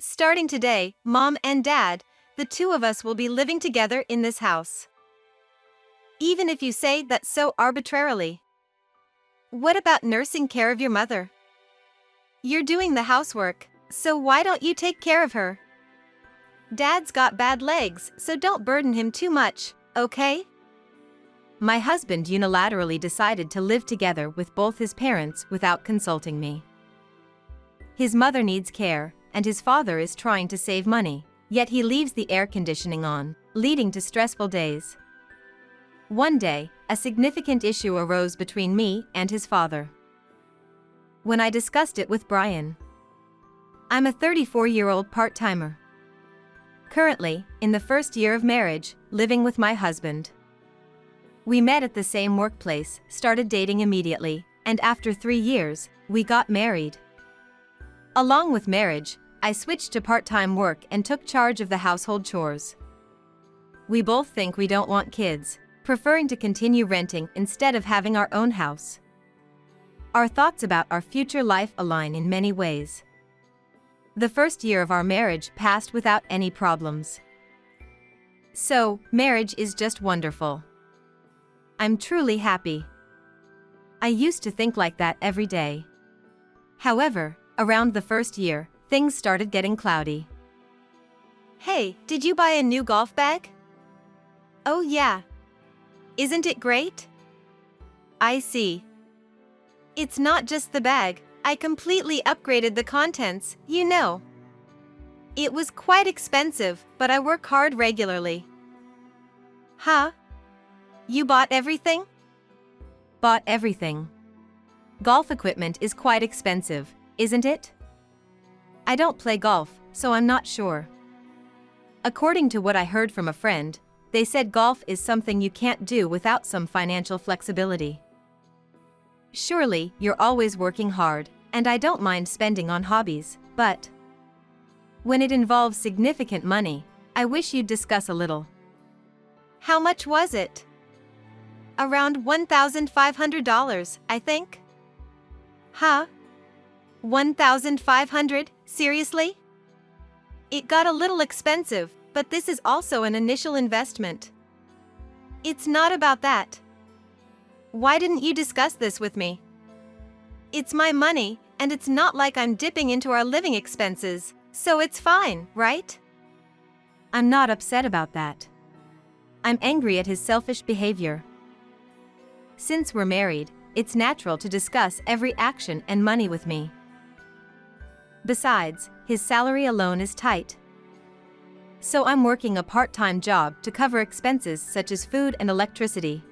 Starting today, Mom and Dad, the two of us will be living together in this house. Even if you say that so arbitrarily. What about nursing care of your mother? You're doing the housework, so why don't you take care of her? Dad's got bad legs, so don't burden him too much, okay? My husband unilaterally decided to live together with both his parents without consulting me. His mother needs care, and his father is trying to save money, yet he leaves the air conditioning on, leading to stressful days. One day, a significant issue arose between me and his father. When I discussed it with Brian. I'm a 34-year-old part-timer. Currently, in the first year of marriage, living with my husband. We met at the same workplace, started dating immediately, and after 3 years, we got married. Along with marriage, I switched to part-time work and took charge of the household chores. We both think we don't want kids, preferring to continue renting instead of having our own house. Our thoughts about our future life align in many ways. The first year of our marriage passed without any problems. So, marriage is just wonderful. I'm truly happy. I used to think like that every day. However, around the first year, things started getting cloudy. Hey, did you buy a new golf bag? Oh yeah. Isn't it great? I see. It's not just the bag, I completely upgraded the contents, you know. It was quite expensive, but I work hard regularly. Huh? You bought everything? Bought everything. Golf equipment is quite expensive, isn't it? I don't play golf, so I'm not sure. According to what I heard from a friend, they said golf is something you can't do without some financial flexibility. Surely, you're always working hard, and I don't mind spending on hobbies, but when it involves significant money, I wish you'd discuss a little. How much was it? Around $1,500, I think. Huh? 1,500? Seriously? It got a little expensive, but this is also an initial investment. It's not about that. Why didn't you discuss this with me? It's my money, and it's not like I'm dipping into our living expenses, so it's fine, right? I'm not upset about that. I'm angry at his selfish behavior. Since we're married, it's natural to discuss every action and money with me. Besides, his salary alone is tight. So I'm working a part-time job to cover expenses such as food and electricity.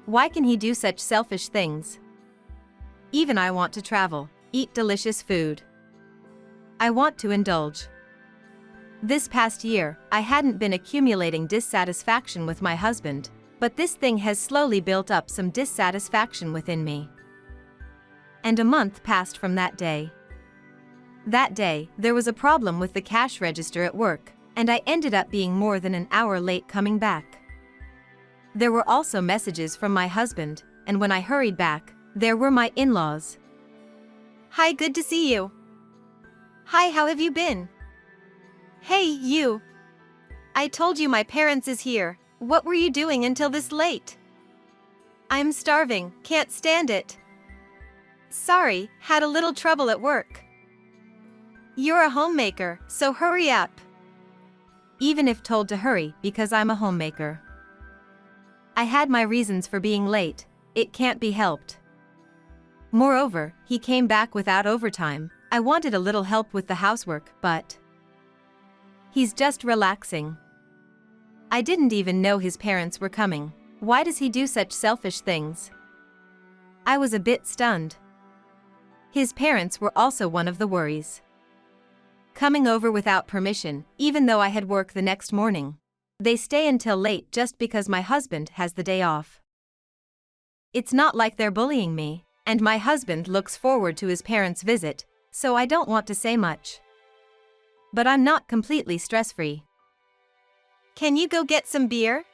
Why can he do such selfish things? Even I want to travel, eat delicious food. I want to indulge. This past year, I hadn't been accumulating dissatisfaction with my husband, but this thing has slowly built up some dissatisfaction within me. And a month passed from that day. That day, there was a problem with the cash register at work, and I ended up being more than an hour late coming back. There were also messages from my husband, and when I hurried back, there were my in-laws. Hi, good to see you. Hi, how have you been? Hey, you. I told you my parents is here. What were you doing until this late? I'm starving, can't stand it. Sorry, had a little trouble at work. You're a homemaker, so hurry up. Even if told to hurry because I'm a homemaker. I had my reasons for being late, it can't be helped. Moreover, he came back without overtime. I wanted a little help with the housework, but he's just relaxing. I didn't even know his parents were coming. Why does he do such selfish things? I was a bit stunned. His parents were also one of the worries. Coming over without permission, even though I had work the next morning. They stay until late just because my husband has the day off. It's not like they're bullying me, and my husband looks forward to his parents' visit, so I don't want to say much. But I'm not completely stress-free. Can you go get some beer?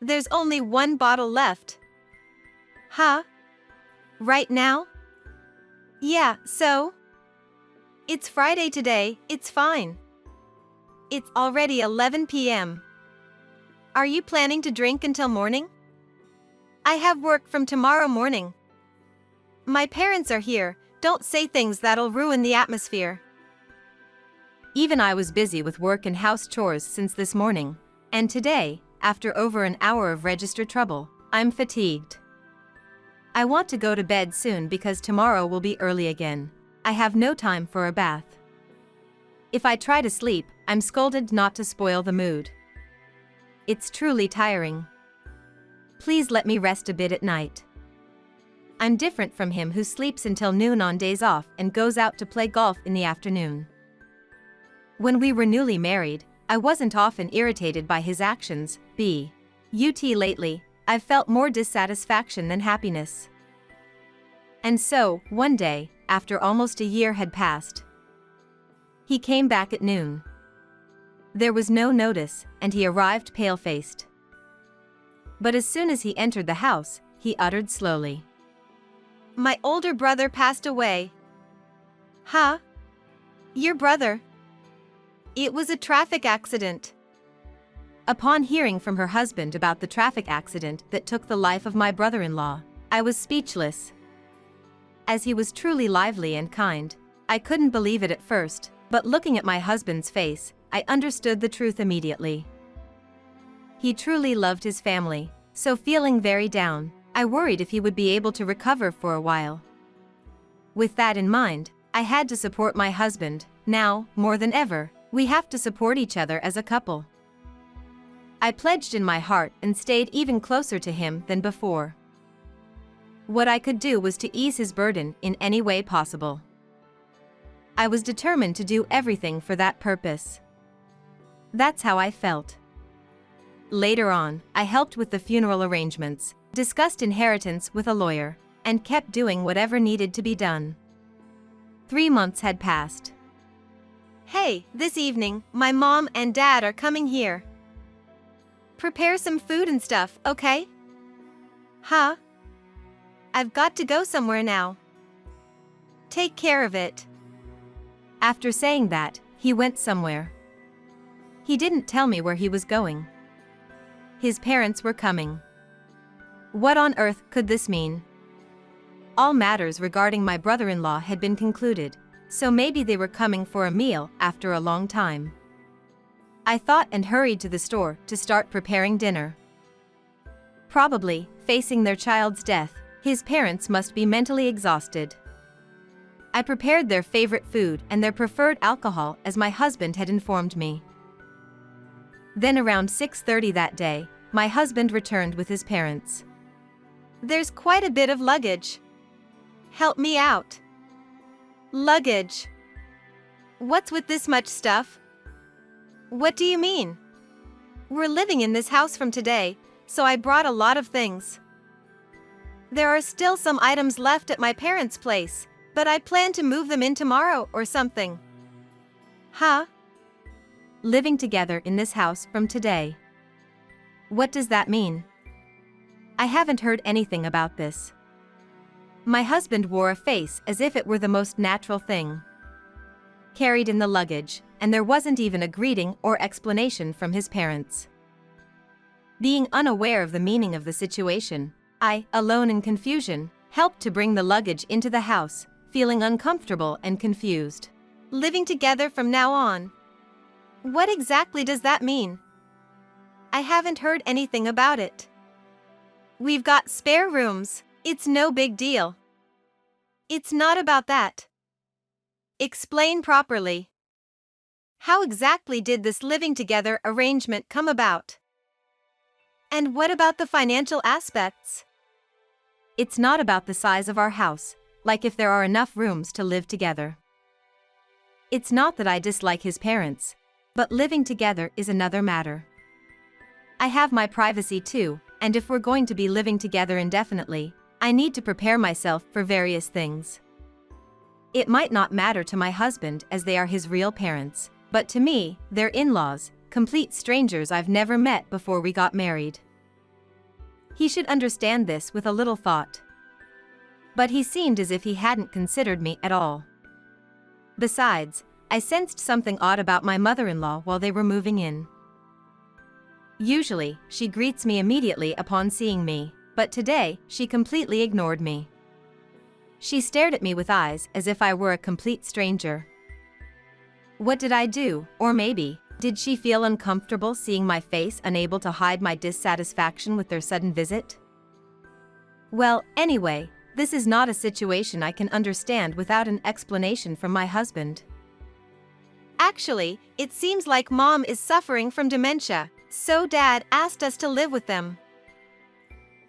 There's only one bottle left. Huh? Right now? Yeah, so? It's Friday today, it's fine. It's already 11 p.m. Are you planning to drink until morning? I have work from tomorrow morning. My parents are here, don't say things that'll ruin the atmosphere. Even I was busy with work and house chores since this morning, and today, after over an hour of register trouble, I'm fatigued. I want to go to bed soon because tomorrow will be early again. I have no time for a bath. If I try to sleep, I'm scolded not to spoil the mood. It's truly tiring. Please let me rest a bit at night. I'm different from him who sleeps until noon on days off and goes out to play golf in the afternoon. When we were newly married, I wasn't often irritated by his actions, but lately, I've felt more dissatisfaction than happiness. And so, one day, after almost a year had passed, he came back at noon. There was no notice, and he arrived pale-faced. But as soon as he entered the house, he uttered slowly, "My older brother passed away." Huh? Your brother? It was a traffic accident. Upon hearing from her husband about the traffic accident that took the life of my brother-in-law, I was speechless. As he was truly lively and kind, I couldn't believe it at first, but looking at my husband's face, I understood the truth immediately. He truly loved his family, so feeling very down, I worried if he would be able to recover for a while. With that in mind, I had to support my husband. Now, more than ever, we have to support each other as a couple. I pledged in my heart and stayed even closer to him than before. What I could do was to ease his burden in any way possible. I was determined to do everything for that purpose. That's how I felt. Later on, I helped with the funeral arrangements, discussed inheritance with a lawyer, and kept doing whatever needed to be done. 3 months had passed. Hey, this evening, my mom and dad are coming here. Prepare some food and stuff, okay? Huh? I've got to go somewhere now. Take care of it. After saying that, he went somewhere. He didn't tell me where he was going. His parents were coming. What on earth could this mean? All matters regarding my brother-in-law had been concluded, so maybe they were coming for a meal after a long time. I thought and hurried to the store to start preparing dinner. Probably, facing their child's death, his parents must be mentally exhausted. I prepared their favorite food and their preferred alcohol as my husband had informed me. Then around 6:30 that day, my husband returned with his parents. There's quite a bit of luggage. Help me out. Luggage. What's with this much stuff? What do you mean? We're living in this house from today, so I brought a lot of things. There are still some items left at my parents' place, but I plan to move them in tomorrow or something. Huh? Living together in this house from today. What does that mean? I haven't heard anything about this. My husband wore a face as if it were the most natural thing. Carried in the luggage, and there wasn't even a greeting or explanation from his parents. Being unaware of the meaning of the situation, I, alone in confusion, helped to bring the luggage into the house, feeling uncomfortable and confused. Living together from now on. What exactly does that mean? I haven't heard anything about it. We've got spare rooms, it's no big deal. It's not about that. Explain properly. How exactly did this living together arrangement come about? And what about the financial aspects? It's not about the size of our house, like if there are enough rooms to live together. It's not that I dislike his parents, but living together is another matter. I have my privacy too, and if we're going to be living together indefinitely, I need to prepare myself for various things. It might not matter to my husband as they are his real parents, but to me, they're in-laws, complete strangers I've never met before we got married. He should understand this with a little thought. But he seemed as if he hadn't considered me at all. Besides, I sensed something odd about my mother-in-law while they were moving in. Usually, she greets me immediately upon seeing me, but today, she completely ignored me. She stared at me with eyes as if I were a complete stranger. What did I do, or maybe, did she feel uncomfortable seeing my face, unable to hide my dissatisfaction with their sudden visit? Well, anyway, this is not a situation I can understand without an explanation from my husband. Actually, it seems like Mom is suffering from dementia, so Dad asked us to live with them.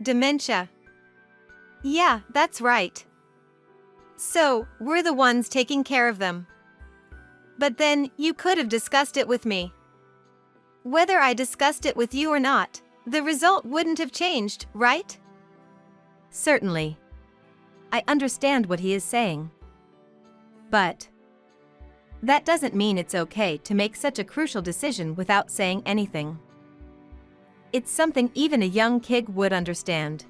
Dementia. Yeah, that's right. So, we're the ones taking care of them. But then, you could have discussed it with me. Whether I discussed it with you or not, the result wouldn't have changed, right? Certainly. I understand what he is saying. But that doesn't mean it's okay to make such a crucial decision without saying anything. It's something even a young kid would understand.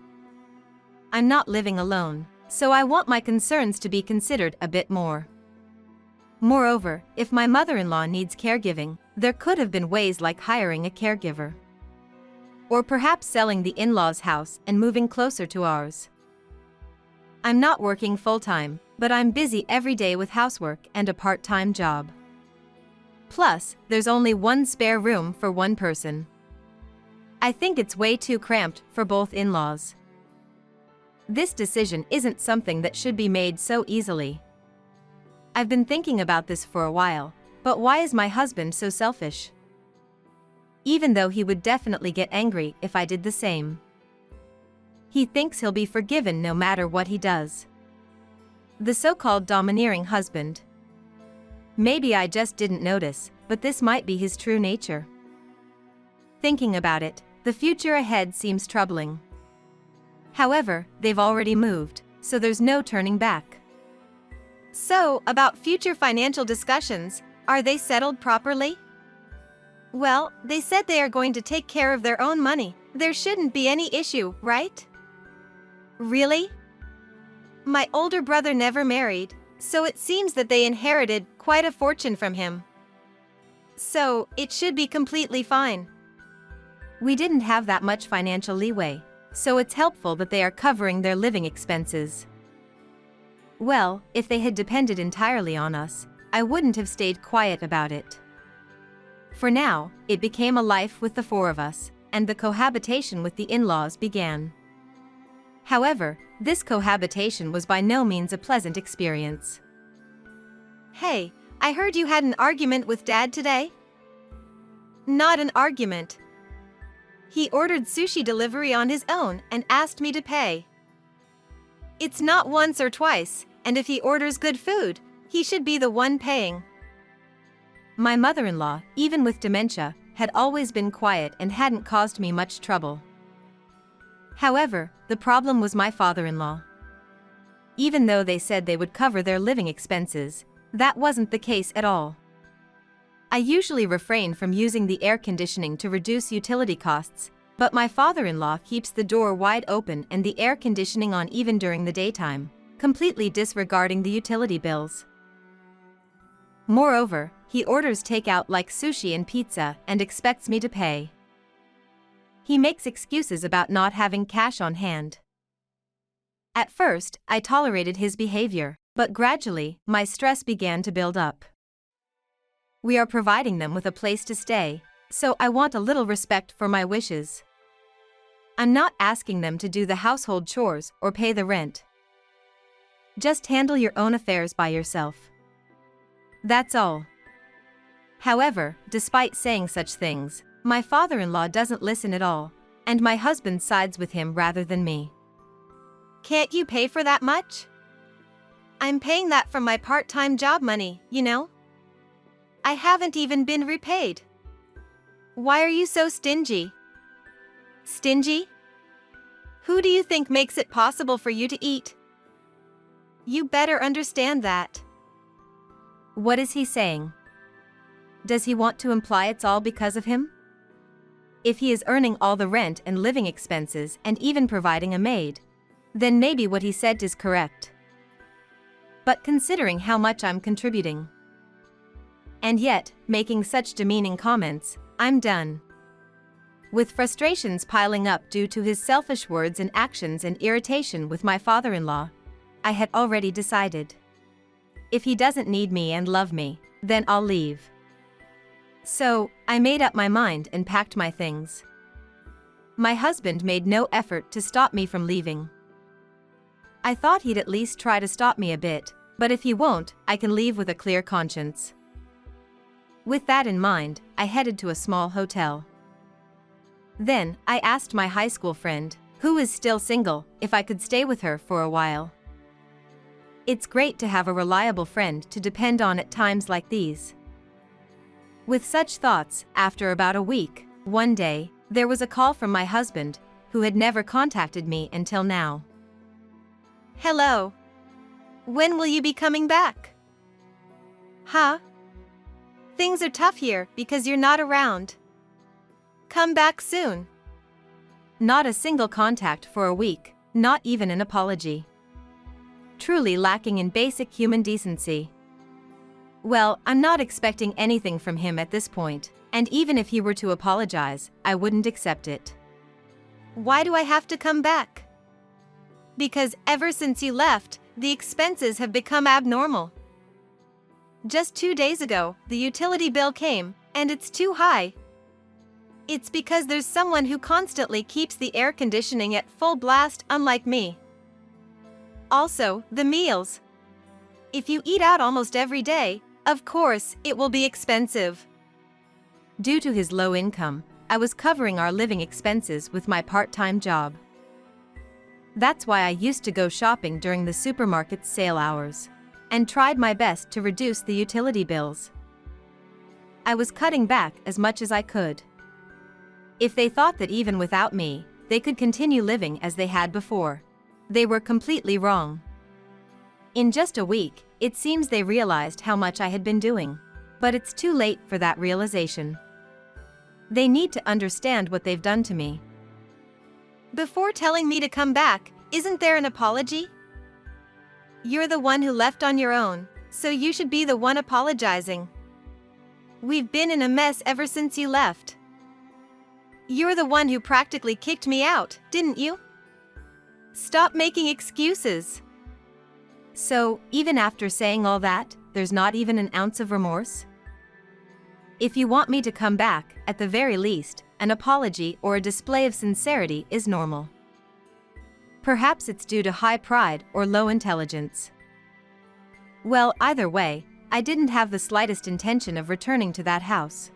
I'm not living alone, so I want my concerns to be considered a bit more. Moreover, if my mother-in-law needs caregiving, there could have been ways like hiring a caregiver. Or perhaps selling the in-laws' house and moving closer to ours. I'm not working full-time, but I'm busy every day with housework and a part-time job. Plus, there's only one spare room for one person. I think it's way too cramped for both in-laws. This decision isn't something that should be made so easily. I've been thinking about this for a while, but why is my husband so selfish? Even though he would definitely get angry if I did the same. He thinks he'll be forgiven no matter what he does. The so-called domineering husband. Maybe I just didn't notice, but this might be his true nature. Thinking about it, the future ahead seems troubling. However, they've already moved, so there's no turning back. So, about future financial discussions, are they settled properly? Well, they said they are going to take care of their own money. There shouldn't be any issue, right? Really? My older brother never married, so it seems that they inherited quite a fortune from him. So, it should be completely fine. We didn't have that much financial leeway, so it's helpful that they are covering their living expenses. Well, if they had depended entirely on us, I wouldn't have stayed quiet about it. For now, it became a life with the four of us, and the cohabitation with the in-laws began. However, this cohabitation was by no means a pleasant experience. Hey, I heard you had an argument with Dad today? Not an argument. He ordered sushi delivery on his own and asked me to pay. It's not once or twice, and if he orders good food, he should be the one paying. My mother-in-law, even with dementia, had always been quiet and hadn't caused me much trouble. However, the problem was my father-in-law. Even though they said they would cover their living expenses, that wasn't the case at all. I usually refrain from using the air conditioning to reduce utility costs, but my father-in-law keeps the door wide open and the air conditioning on even during the daytime, completely disregarding the utility bills. Moreover, he orders takeout like sushi and pizza and expects me to pay. He makes excuses about not having cash on hand. At first, I tolerated his behavior, but gradually, my stress began to build up. We are providing them with a place to stay, so I want a little respect for my wishes. I'm not asking them to do the household chores or pay the rent. Just handle your own affairs by yourself. That's all. However, despite saying such things, my father-in-law doesn't listen at all, and my husband sides with him rather than me. Can't you pay for that much? I'm paying that from my part-time job money, you know? I haven't even been repaid. Why are you so stingy? Stingy? Who do you think makes it possible for you to eat? You better understand that. What is he saying? Does he want to imply it's all because of him? If he is earning all the rent and living expenses and even providing a maid, then maybe what he said is correct. but considering how much I'm contributing. And yet, making such demeaning comments, I'm done. With frustrations piling up due to his selfish words and actions and irritation with my father-in-law, I had already decided. If he doesn't need me and love me, then I'll leave. So, I made up my mind and packed my things. My husband made no effort to stop me from leaving. I thought he'd at least try to stop me a bit, but if he won't, I can leave with a clear conscience. With that in mind, I headed to a small hotel. Then, I asked my high school friend, who is still single, if I could stay with her for a while. It's great to have a reliable friend to depend on at times like these. With such thoughts, after about a week, one day, there was a call from my husband, who had never contacted me until now. Hello. When will you be coming back? Huh? Things are tough here because you're not around. Come back soon. Not a single contact for a week, not even an apology. Truly lacking in basic human decency. Well, I'm not expecting anything from him at this point, and even if he were to apologize, I wouldn't accept it. Why do I have to come back? Because ever since you left, the expenses have become abnormal. Just 2 days ago, the utility bill came, and it's too high. It's because there's someone who constantly keeps the air conditioning at full blast, unlike me. Also, the meals. If you eat out almost every day, of course, it will be expensive. Due to his low income, I was covering our living expenses with my part-time job. That's why I used to go shopping during the supermarket's sale hours, and tried my best to reduce the utility bills. I was cutting back as much as I could. If they thought that even without me, they could continue living as they had before, they were completely wrong. In just a week, it seems they realized how much I had been doing, but it's too late for that realization. They need to understand what they've done to me. Before telling me to come back, isn't there an apology? You're the one who left on your own, so you should be the one apologizing. We've been in a mess ever since you left. You're the one who practically kicked me out, didn't you? Stop making excuses. So, even after saying all that, there's not even an ounce of remorse? If you want me to come back, at the very least, an apology or a display of sincerity is normal. Perhaps it's due to high pride or low intelligence. Well, either way, I didn't have the slightest intention of returning to that house.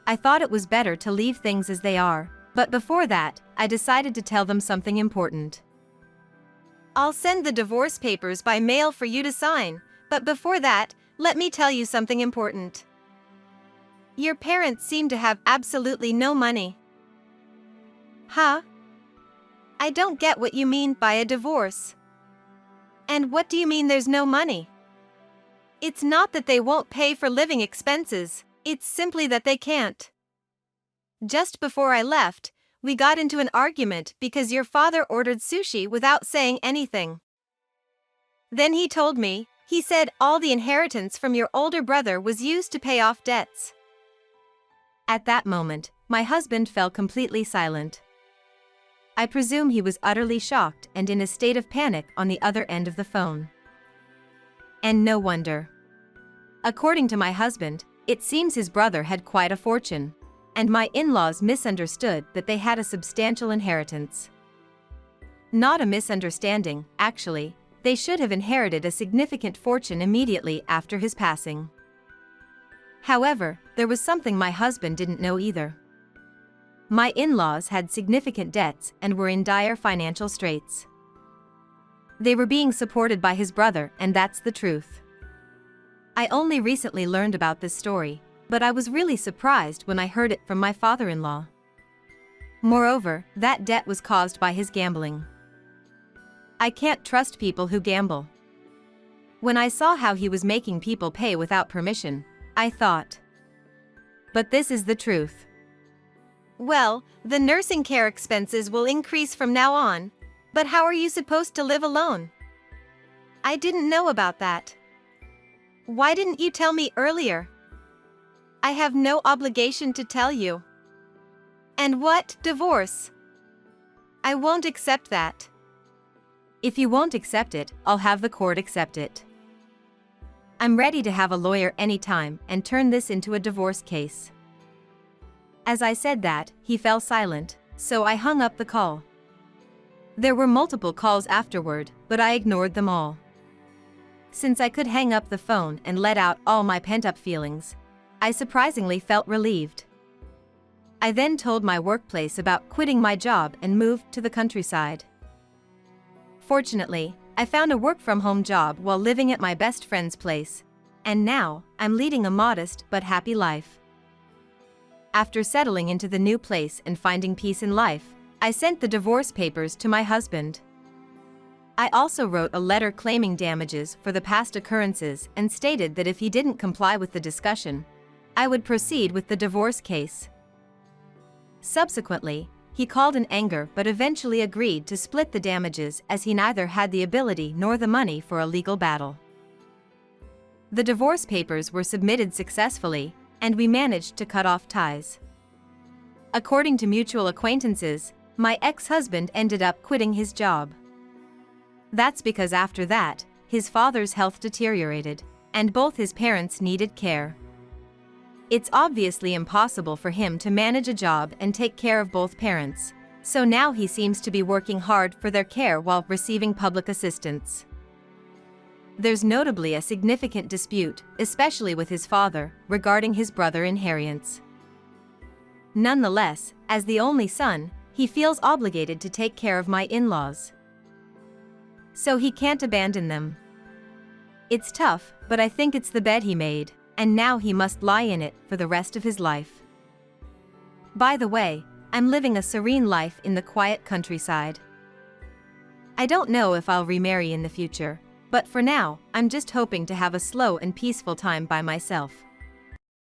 I thought it was better to leave things as they are, but before that, I decided to tell them something important. I'll send the divorce papers by mail for you to sign, but before that, let me tell you something important. Your parents seem to have absolutely no money. Huh? I don't get what you mean by a divorce. And what do you mean there's no money? It's not that they won't pay for living expenses, it's simply that they can't. Just before I left, we got into an argument because your father ordered sushi without saying anything. Then he told me, he said all the inheritance from your older brother was used to pay off debts. At that moment, my husband fell completely silent. I presume he was utterly shocked and in a state of panic on the other end of the phone. And no wonder. According to my husband, it seems his brother had quite a fortune, and my in-laws misunderstood that they had a substantial inheritance. Not a misunderstanding, actually, they should have inherited a significant fortune immediately after his passing. However, there was something my husband didn't know either. My in-laws had significant debts and were in dire financial straits. They were being supported by his brother, and that's the truth. I only recently learned about this story, but I was really surprised when I heard it from my father-in-law. Moreover, that debt was caused by his gambling. I can't trust people who gamble. When I saw how he was making people pay without permission, I thought. But this is the truth. Well, the nursing care expenses will increase from now on, but how are you supposed to live alone? I didn't know about that. Why didn't you tell me earlier? I have no obligation to tell you. And what, divorce? I won't accept that. If you won't accept it, I'll have the court accept it. I'm ready to have a lawyer anytime and turn this into a divorce case. As I said that, he fell silent, so I hung up the call. There were multiple calls afterward, but I ignored them all. Since I could hang up the phone and let out all my pent-up feelings, I surprisingly felt relieved. I then told my workplace about quitting my job and moved to the countryside. Fortunately, I found a work-from-home job while living at my best friend's place, and now I'm leading a modest but happy life. After settling into the new place and finding peace in life, I sent the divorce papers to my husband. I also wrote a letter claiming damages for the past occurrences and stated that if he didn't comply with the discussion, I would proceed with the divorce case. Subsequently, he called in anger but eventually agreed to split the damages as he neither had the ability nor the money for a legal battle. The divorce papers were submitted successfully, and we managed to cut off ties. According to mutual acquaintances, my ex-husband ended up quitting his job. That's because after that, his father's health deteriorated, and both his parents needed care. It's obviously impossible for him to manage a job and take care of both parents, so now he seems to be working hard for their care while receiving public assistance. There's notably a significant dispute, especially with his father, regarding his brother inheritance. Nonetheless, as the only son, he feels obligated to take care of my in-laws. So he can't abandon them. It's tough, but I think it's the bed he made, and now he must lie in it for the rest of his life. By the way, I'm living a serene life in the quiet countryside. I don't know if I'll remarry in the future, but for now, I'm just hoping to have a slow and peaceful time by myself.